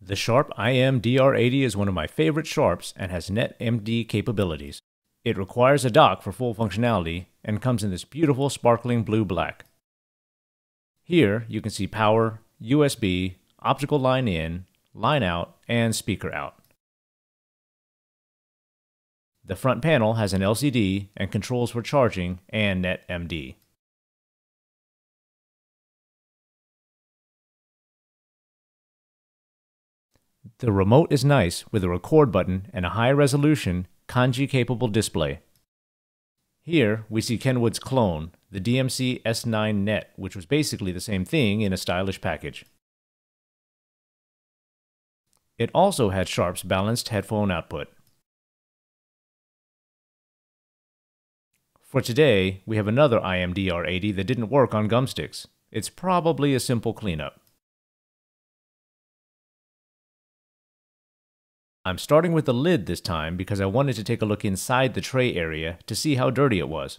The Sharp IM-DR80 is one of my favorite Sharps and has NetMD capabilities. It requires a dock for full functionality and comes in this beautiful sparkling blue-black. Here you can see power, USB, optical line in, line out, and speaker out. The front panel has an LCD and controls for charging and NetMD. The remote is nice with a record button and a high-resolution, kanji-capable display. Here we see Kenwood's clone, the DMC S9 Net, which was basically the same thing in a stylish package. It also had Sharp's balanced headphone output. For today, we have another IM-DR80 that didn't work on gumsticks. It's probably a simple cleanup. I'm starting with the lid this time because I wanted to take a look inside the tray area to see how dirty it was.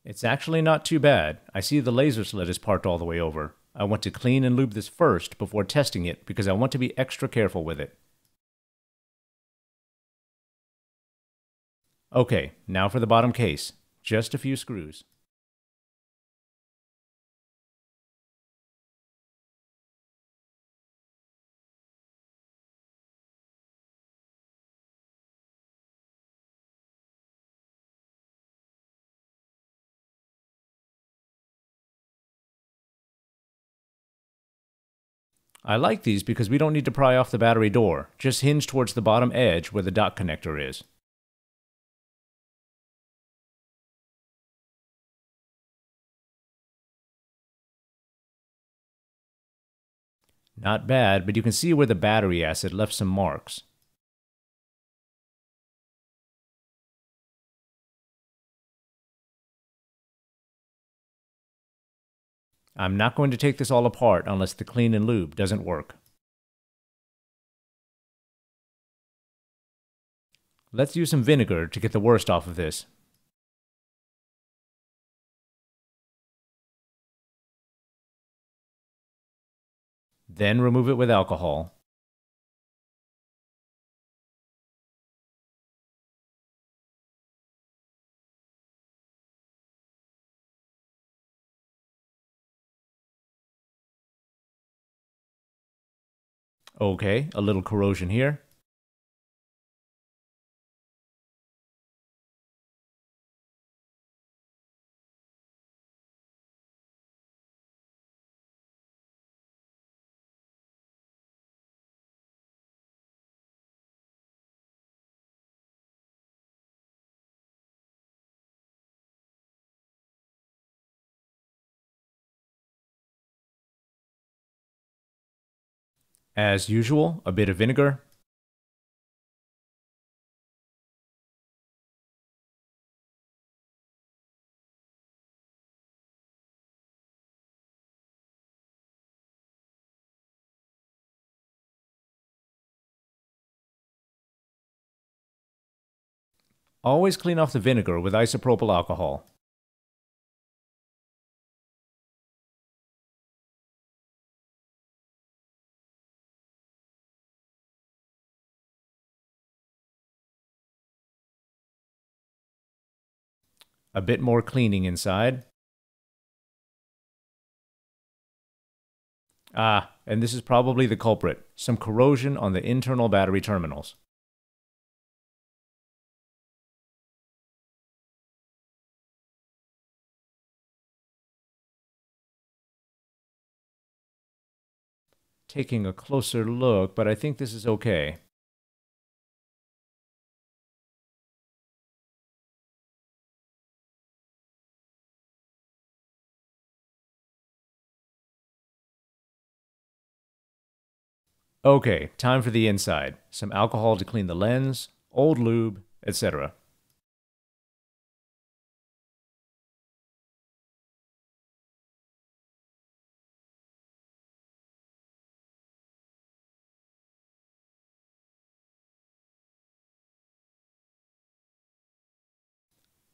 It's actually not too bad. I see the laser slit is parked all the way over. I want to clean and lube this first before testing it because I want to be extra careful with it. Okay, now for the bottom case. Just a few screws. I like these because we don't need to pry off the battery door, just hinge towards the bottom edge where the dock connector is. Not bad, but you can see where the battery acid left some marks. I'm not going to take this all apart unless the clean and lube doesn't work. Let's use some vinegar to get the worst off of this. Then remove it with alcohol. Okay, a little corrosion here. As usual, a bit of vinegar. Always clean off the vinegar with isopropyl alcohol. A bit more cleaning inside. And this is probably the culprit, some corrosion on the internal battery terminals. Taking a closer look, but I think this is okay. Okay, time for the inside. Some alcohol to clean the lens, old lube, etc.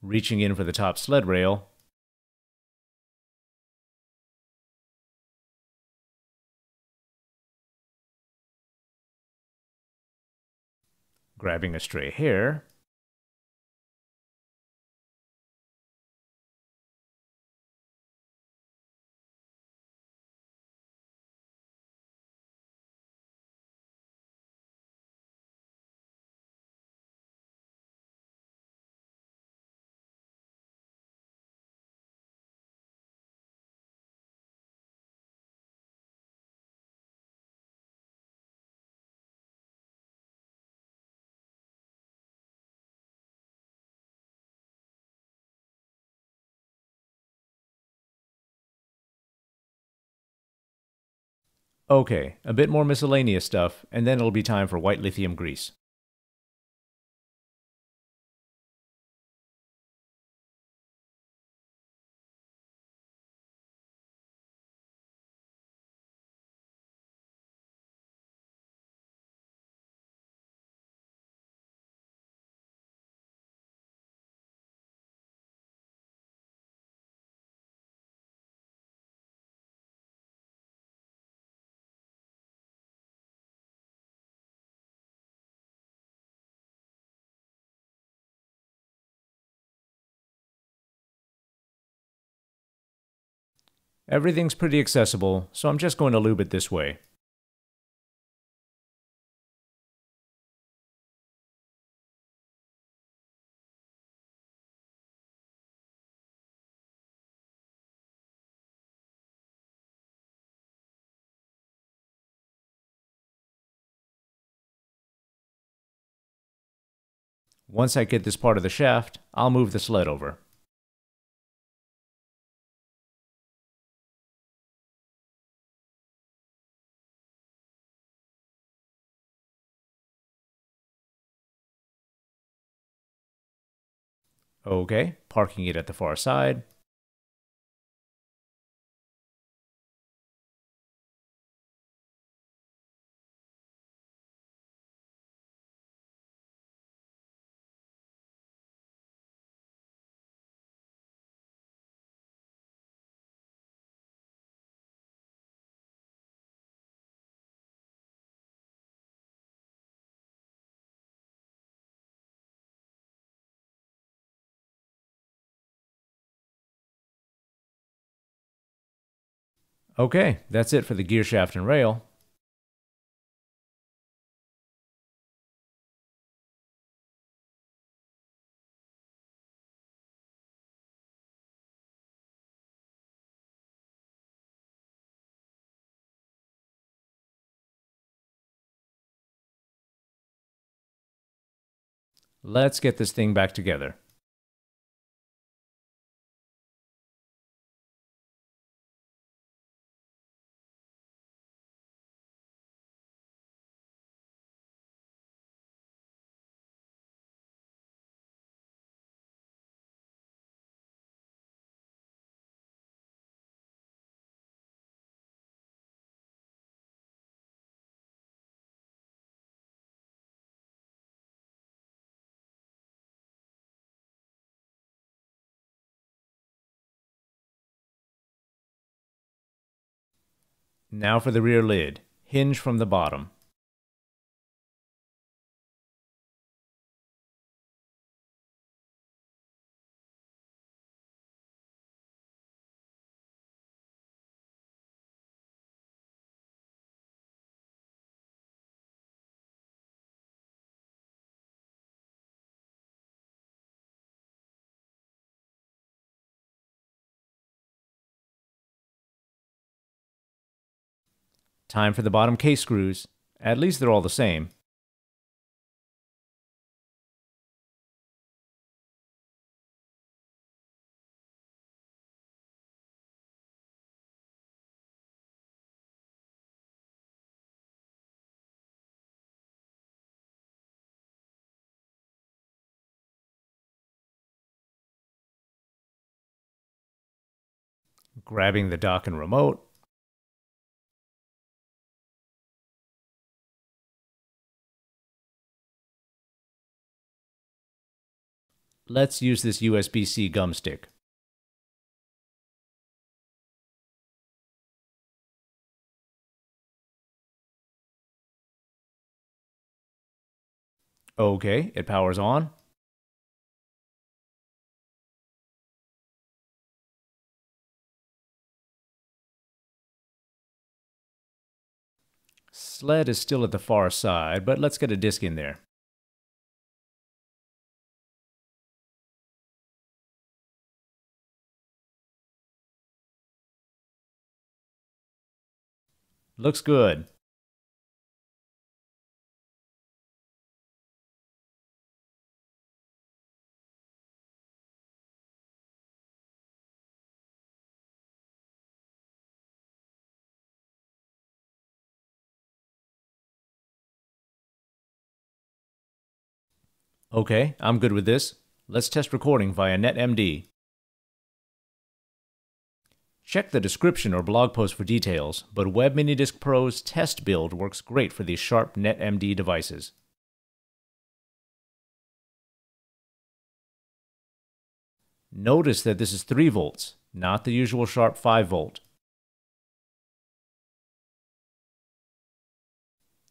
Reaching in for the top sled rail, grabbing a stray hair, okay, a bit more miscellaneous stuff, and then it'll be time for white lithium grease. Everything's pretty accessible, so I'm just going to lube it this way. Once I get this part of the shaft, I'll move the sled over. Okay, parking it at the far side. Okay, that's it for the gear shaft and rail. Let's get this thing back together. Now for the rear lid. Hinge from the bottom. Time for the bottom case screws. At least they're all the same. Grabbing the dock and remote. Let's use this USB-C gumstick. Okay, it powers on. Sled is still at the far side, but let's get a disc in there. Looks good. Okay, I'm good with this. Let's test recording via NetMD. Check the description or blog post for details, but Web MiniDisc Pro's test build works great for these Sharp NetMD devices. Notice that this is 3 volts, not the usual Sharp 5 volt.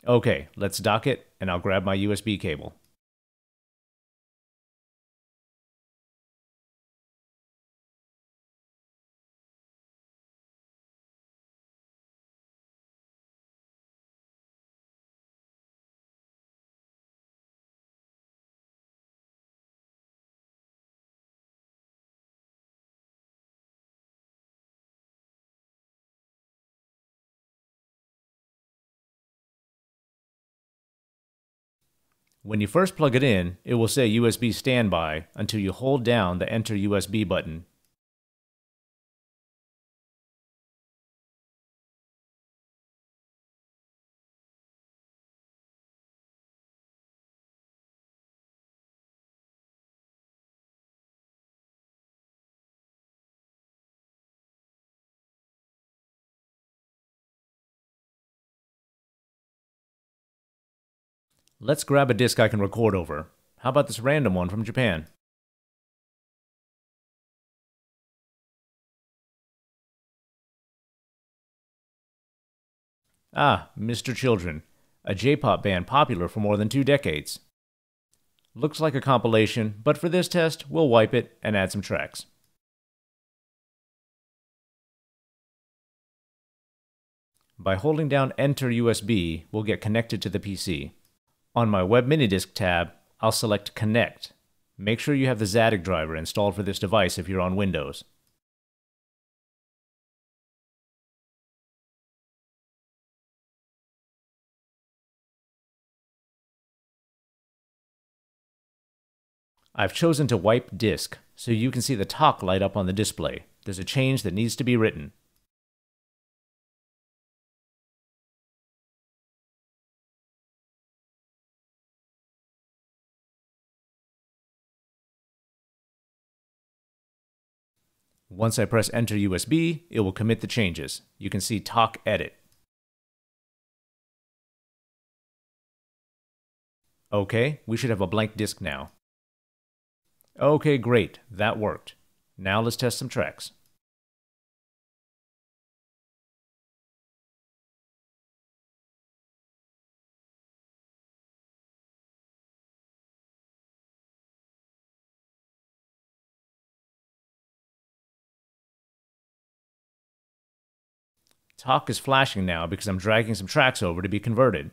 Okay, let's dock it, and I'll grab my USB cable. When you first plug it in, it will say USB standby until you hold down the Enter USB button. Let's grab a disc I can record over. How about this random one from Japan? Ah, Mr. Children, a J-pop band popular for more than 2 decades. Looks like a compilation, but for this test, we'll wipe it and add some tracks. By holding down Enter USB, we'll get connected to the PC. On my Web MiniDisc tab, I'll select Connect. Make sure you have the Zadig driver installed for this device if you're on Windows. I've chosen to wipe disk, so you can see the talk light up on the display. There's a change that needs to be written. Once I press Enter USB, it will commit the changes. You can see talk edit. Okay, we should have a blank disk now. Okay, great, that worked. Now let's test some tracks. Talk is flashing now because I'm dragging some tracks over to be converted.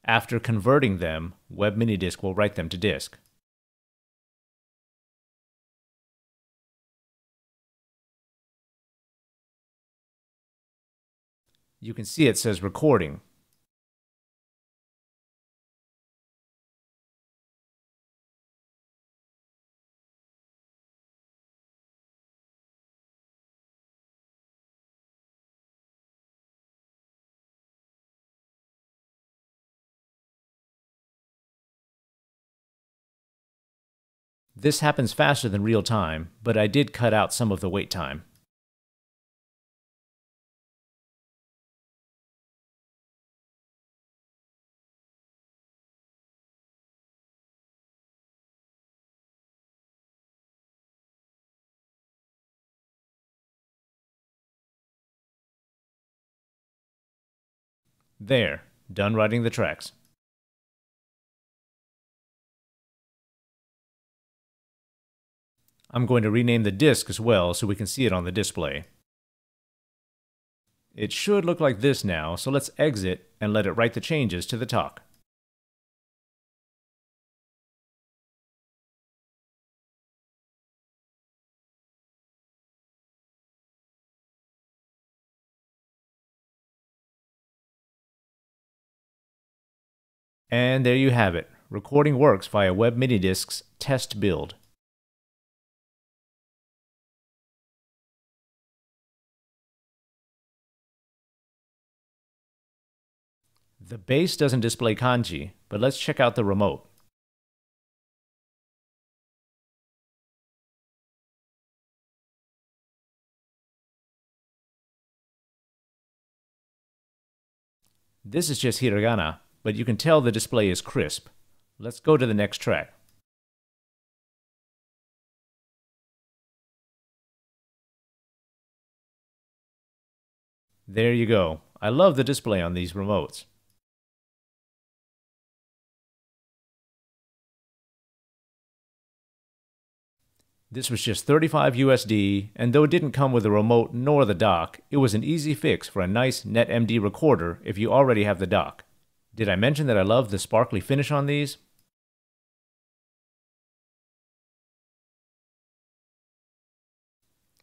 After converting them, Web MiniDisc will write them to disk. You can see it says recording. This happens faster than real time, but I did cut out some of the wait time. There, done writing the tracks. I'm going to rename the disc as well so we can see it on the display. It should look like this now, so let's exit and let it write the changes to the talk. And there you have it. Recording works via Web MiniDisc's test build. The base doesn't display kanji, but let's check out the remote. This is just hiragana, but you can tell the display is crisp. Let's go to the next track. There you go. I love the display on these remotes. This was just $35 USD, and though it didn't come with the remote nor the dock, it was an easy fix for a nice NetMD recorder if you already have the dock. Did I mention that I love the sparkly finish on these?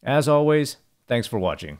As always, thanks for watching.